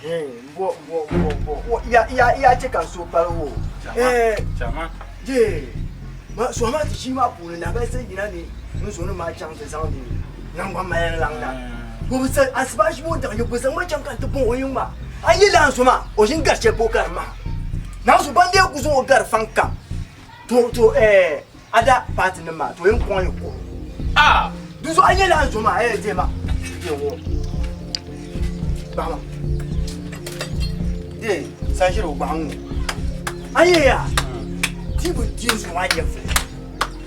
Ya ce kan so farwo. Chama. Je. Ma so ma ti shi ma bu na ba sai ina ne. Mun so ne ma chang ta sang ni. Nan ba mai lang da. Ko ba sai asba shi mo da yo ba san ma chang kan ta bon oyun ma. Ai yi lan so ma o shin garche bo kar ma. Na so ban de ku so gar fan kam. To ada party na ma to yin kon ko. Ah, du so ai yi lan so ma je ma. Yo. Ba ma. Eh,三十六帮我。哎呀，这不真是玩意儿！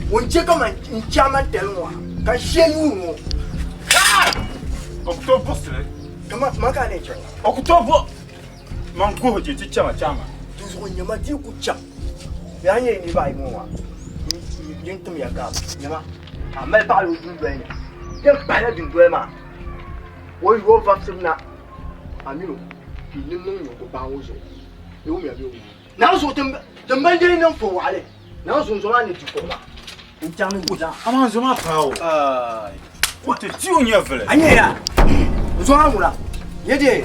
我这个嘛，你家嘛等我，敢先用我。啊！Octopus 嘞？干嘛干那去？Octopus，忙过去就讲嘛。就是我你妈这个讲，两年你把我嘛，你怎么样干？你嘛，啊，买大肉炖端呢，这摆了炖端嘛，我如果发生了，啊没有。你能有个帮我说，有没有？然后说怎么人能服完嘞？然后说让你去服嘛？你讲的不讲？俺们什么跑？我这就你不嘞？哎呀，我说俺们了，也得，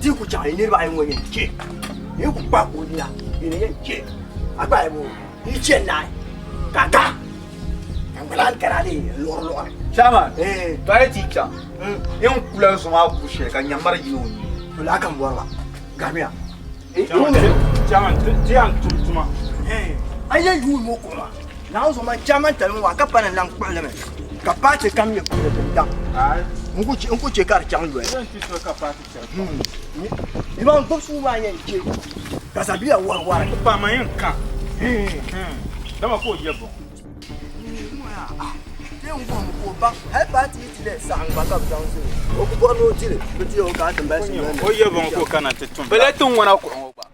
这个讲你把我人接，你不把我的呀，你人接，啊把我你进来，嘎嘎，我来给他的落。下面，多几讲，因为古来什么故事，跟娘们儿有。来干活了，干咩啊？这样做嘛？哎呀，有我过嘛？然后说嘛，家们等我，个把人让关了没？个把这干咩过的等当？哎，我估计干讲远。你帮读书嘛也去，干啥别玩？把门人看。那么过夜不？我帮还把自己的上把搞不上去，我不帮我自己，不只有干准备什么？我也帮我干那这种。本来动我那管我吧。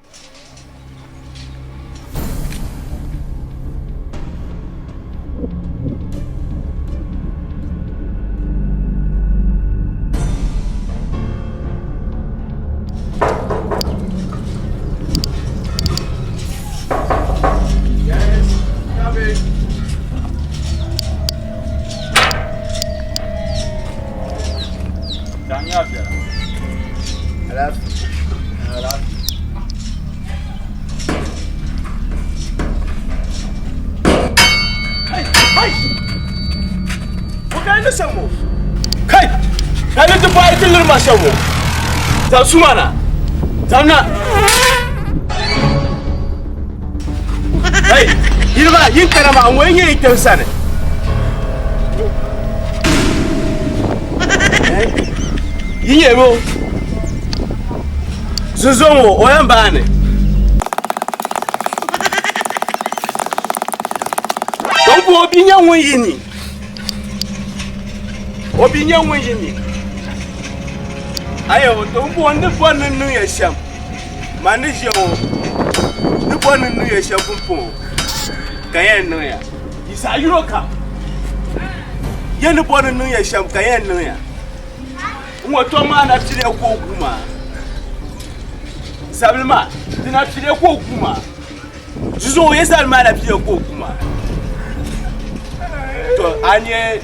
Masawo, ta sumana, tamna. Hey, yirba yin karama an wani yayi tausane. Yin yebo. Zuzomo oyan bane. Don ko obinyan won yini. Obinyan won yini. Ayo, don't want the fun in New Year's sham. Manage your the one in New Year's sham. Kayan Noya. Is a Euroca. You're the one in New Year's sham. Kayan Noya. What a man actually a Kokuma. Sablema, did not see a Kokuma. So, yes, I'll man actually a Kokuma. To Anya,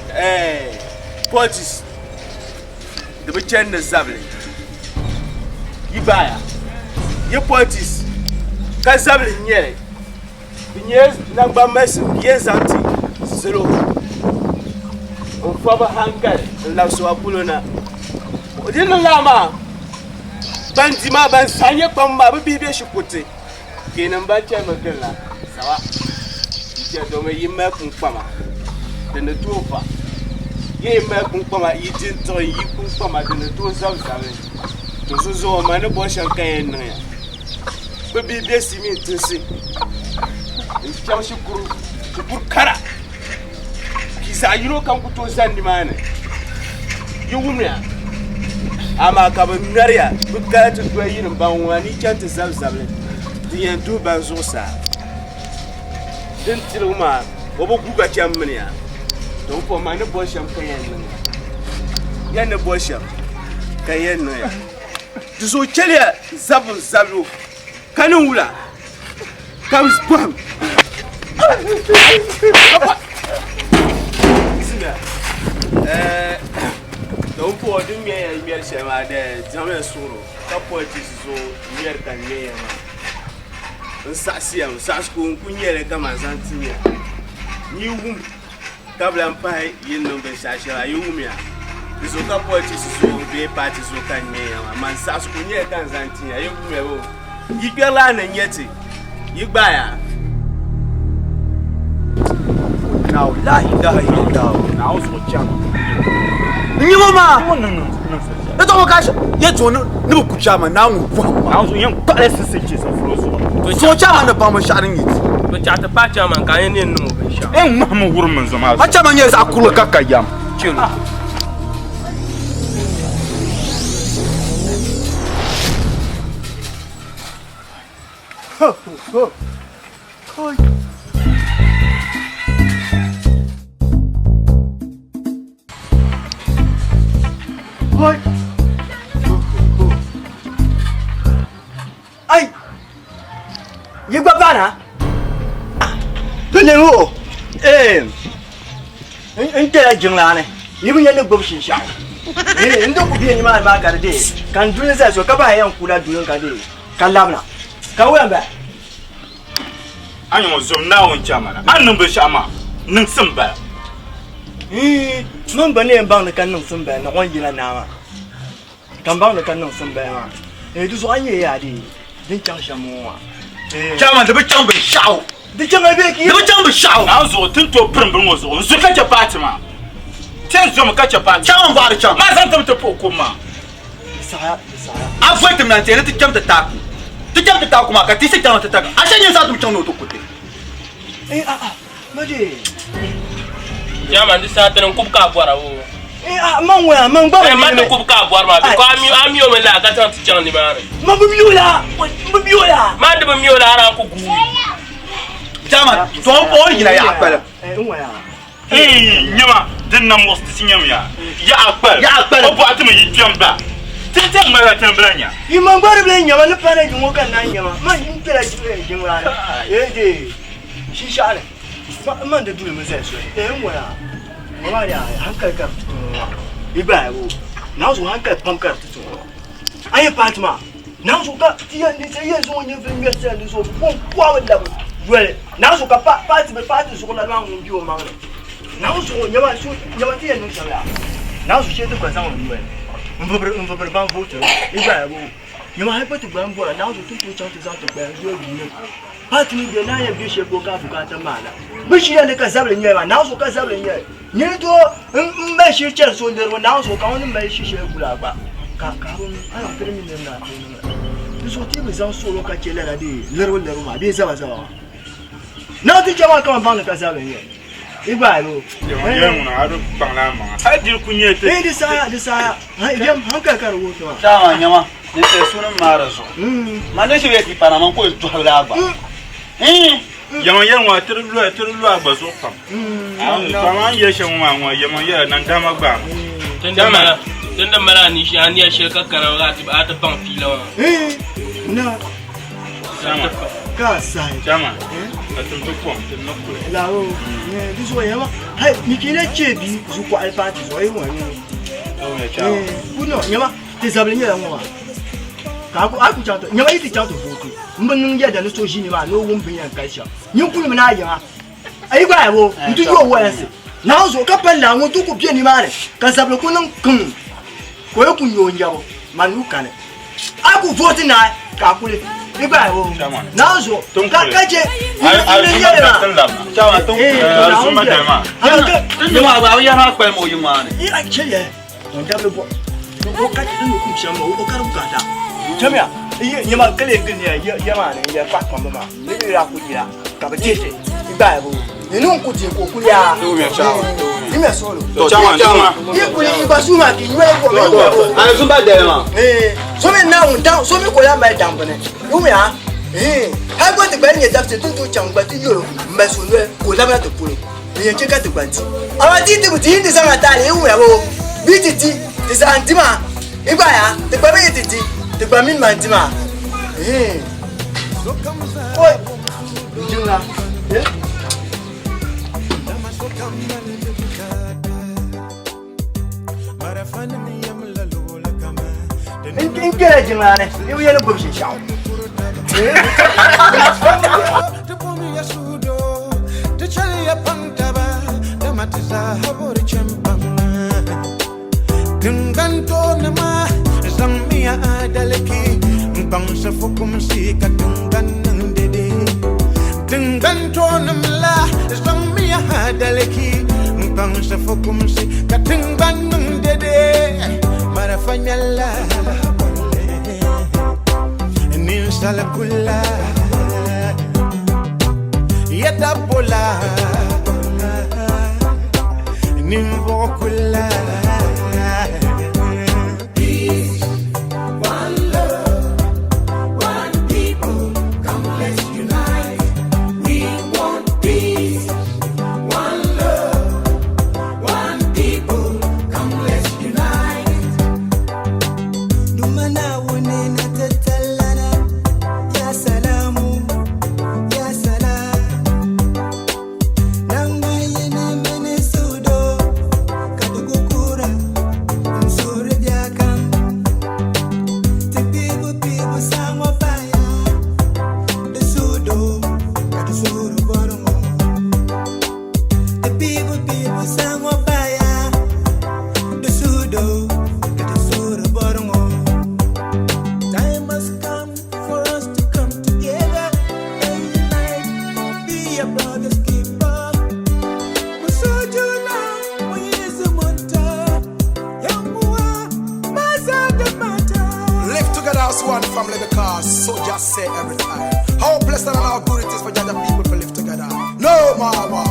Portis. The Bichan the Sabling. Ibaya, your parties, Casabli, yeah. Yes, number mess, yes, auntie, zero. On Father Hanker, and Lasso Apulona. Didn't Lama Bantima Bansanya Pamba, baby, she put it. Canum Bacha Magella, Sawa. You don't make him make Pama. Then the two of us. Ye make Pama eating toy, you Pama, then the two of to so many boys and can but be blessed me to see. It's just you put cara. He's a you know come to send man. You woman, I'm a cabernaria, but got to go in and bound one each other something. The end two banzosa. Then tell ma, over Buga Chamania. Don't for my boy champagne. Yan the boy champ. Cayenne. So Chelia Zabu Canula comes bomb. Don't pour the mere shema there, Jamaica Soro, Capotis, so near than me. Sassiam, Sasco, Punya, Gamazantia. New womb, Tablan Pie, you know, the Sasha, Yumia. This is Capotis, so be parties so can me, man Sasco near Tanzantia, you know. You get land and yet, you buy her. Now, lie down. Now, so jump. Mama! No. That's all cash. Yet, no kuchama now. Now, so young, but let's see some flows. So, Chaman, the bomber shouting it. But chat the Pachaman can you know? And Mamma woman's a mouse. Pachaman is a cool kakayam. Children. Ay! You got banner? Don't Inte jinglane. Even your little bush shop. And don't be any man, Margaret Day. Can do this as a couple of young Kula doing Kadi. Kalabna. Kawamba. I am some now in Chamana. I know Shama. Nunsumba. Mumbani and bound the canon some band, no one year now. Come bound the canon some band. It is 1 year, I did. Then Chanshamoa. Chaman, the big jump shout. The Chama Becky, The jump shout. I was all to a primble was on Zukacha Patima. Tell some catch a pat. Chaman Barcham. My son to Pokuma. I've waited and tell it to jump the tack. To jump the Takuma, I sit down to attack. I send you out to Chono to put it. Madi. Yaman, this Saturday cook up what I will. Mangwa, Man, cook up what I'm you and I got to Johnny Man. Mabula. Man, the Mula Kuku. Chaman, don't boy in a yapper. Hey, Yama, didn't know most senior. Yapper, what you jump back. Tell my Tambrania. You man, what a blame you on the planet you walk at Nanya. Man, you tell us you are. She shot it. Man, the dream is this way. Uncle come to Ibrahim. Now, so Uncle Pump to I am Patma. Now, so got the years on your fingers and so one level. Well, now, so got parts of the parties all around you among them. Now, so you are shoot your dear no shall. Now, so she took us on you. Ibrahim, you might put to Brambo and now the 2 chances out of bear your view. Partly the Naya Bishop woke up to Catamana. But she had a Casablan year and now so Casablan year. Near to measure chance on the one now so count and measure Gulaba. Cacaron, I am 3 million. This was TV also look at Chela, little Lerma, this was all. Now the Java come upon the Casablan year. Ibrahim, I don't Panama. I do Kunyet. Hey, desire, I am Hunker Caruso. Chaman, Yama, this is soon Marazo. Malaysia is Panama to Halaba. Yama, to the lab was open. Paman, yes, Yama, Nandama Bam. Then the Maranish and Yashaka at the Pampilo. No, Casai. Chaman, I don't know. Lao, this way, hey, Mikina Chebi, Zuka parties, or you want. Oh, no, Yama, disabling your I could chat, you might eat out of vote. Munung yet and so Geneva, no one being a cashier. You put him in Aya. I will do your worst. Now, so couple now won't do any money. Casablokunum come. Where could you in Yabo? Manukan. I could vote in I, calculate. Now, so don't catch it. You man. You like Chile. Don't double book. Don't catch it. Come here. You might clear Yaman and your back on the mouth. Maybe I put you out. Capitated. Bible. You know, could you go? You may solo. You put it in Basuma. I was about there. So many now down, so many call my damp on it. You are. I got the benny adapted to Chang, but you, Messuer, who love to pull. You check out the bunch. I did it with the Indian Italian. BTT is Antima. Ibaya, the Babity, the Bamin Mantima. What? Juna. Encourage man, you will go to shout. Sala kula yada bola nimbo kula peace, one love, one people, come let's unite. We want peace, one love, one people, come let's unite. Dumana wonena tetalana. Ya salamu, ya salam. Nanga yene mene sudo, kadugukura, msuri biakam. Te pibu sangwa faya, de sudo, kadusuru borongo. Te pibu sangwa faya, de sudo, kadusuru borongo. Time has come for us to come together and unite, be a brother's keeper. Musujuna, Mwenyezi Mungu, Yamua, Mazada Mata. Live together as one family because so just say every time. How blessed and how good it is for the other people to live together. No, Mama.